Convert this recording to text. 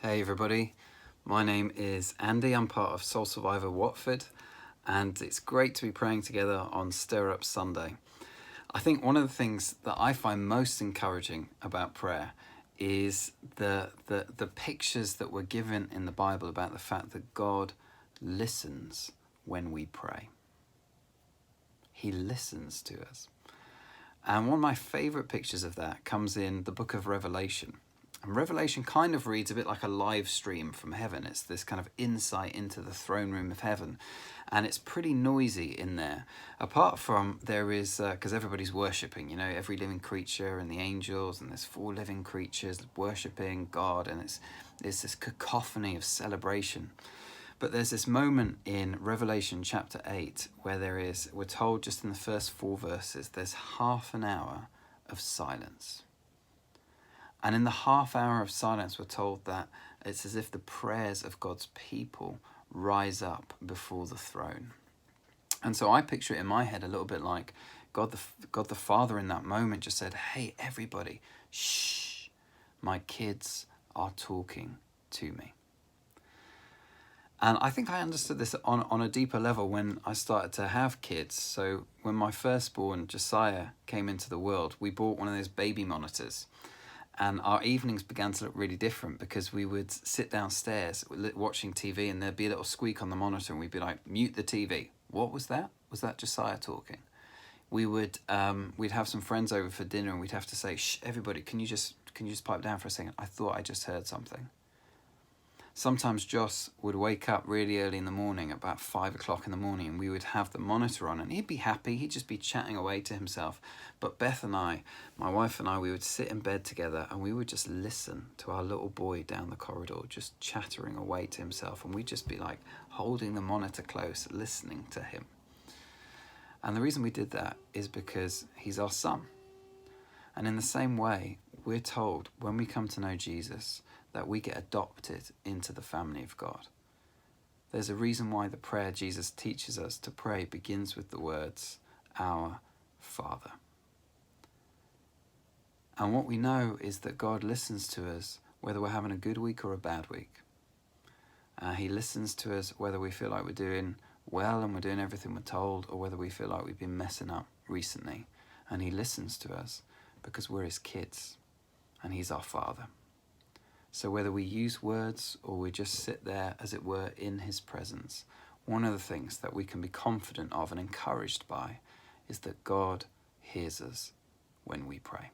Hey everybody, my name is Andy. I'm part of Soul Survivor Watford, and it's great to be praying together on Stir Up Sunday. I think one of the things that I find most encouraging about prayer is the pictures that were given in the Bible about the fact that God listens when we pray. He listens to us. And one of my favourite pictures of that comes in the book of Revelation. And Revelation kind of reads a bit like a live stream from heaven. It's this kind of insight into the throne room of heaven. And it's pretty noisy in there. Apart from there is, because everybody's worshipping, every living creature and the angels, and there's 4 living creatures worshipping God. And it's this cacophony of celebration. But there's this moment in Revelation chapter 8 where we're told just in the first 4 verses, there's half an hour of silence. And in the half hour of silence, we're told that it's as if the prayers of God's people rise up before the throne. And so I picture it in my head a little bit like God the Father in that moment just said, "Hey, everybody, shh, my kids are talking to me." And I think I understood this on a deeper level when I started to have kids. So when my firstborn, Josiah, came into the world, we bought one of those baby monitors. And our evenings began to look really different because we would sit downstairs watching TV and there'd be a little squeak on the monitor and we'd be like, "Mute the TV." What was that? Was that Josiah talking? We'd have some friends over for dinner and we'd have to say, "Shh, everybody, can you just pipe down for a second? I thought I just heard something." Sometimes Joss would wake up really early in the morning, about 5 o'clock in the morning, and we would have the monitor on and he'd be happy, he'd just be chatting away to himself. But Beth and I, my wife and I, we would sit in bed together and we would just listen to our little boy down the corridor, just chattering away to himself. And we'd just be like holding the monitor close, listening to him. And the reason we did that is because he's our son. And in the same way, we're told when we come to know Jesus that we get adopted into the family of God. There's a reason why the prayer Jesus teaches us to pray begins with the words, "Our Father." And what we know is that God listens to us whether we're having a good week or a bad week. He listens to us whether we feel like we're doing well and we're doing everything we're told, or whether we feel like we've been messing up recently. And he listens to us because we're his kids and he's our Father. So whether we use words or we just sit there, as it were, in his presence, one of the things that we can be confident of and encouraged by is that God hears us when we pray.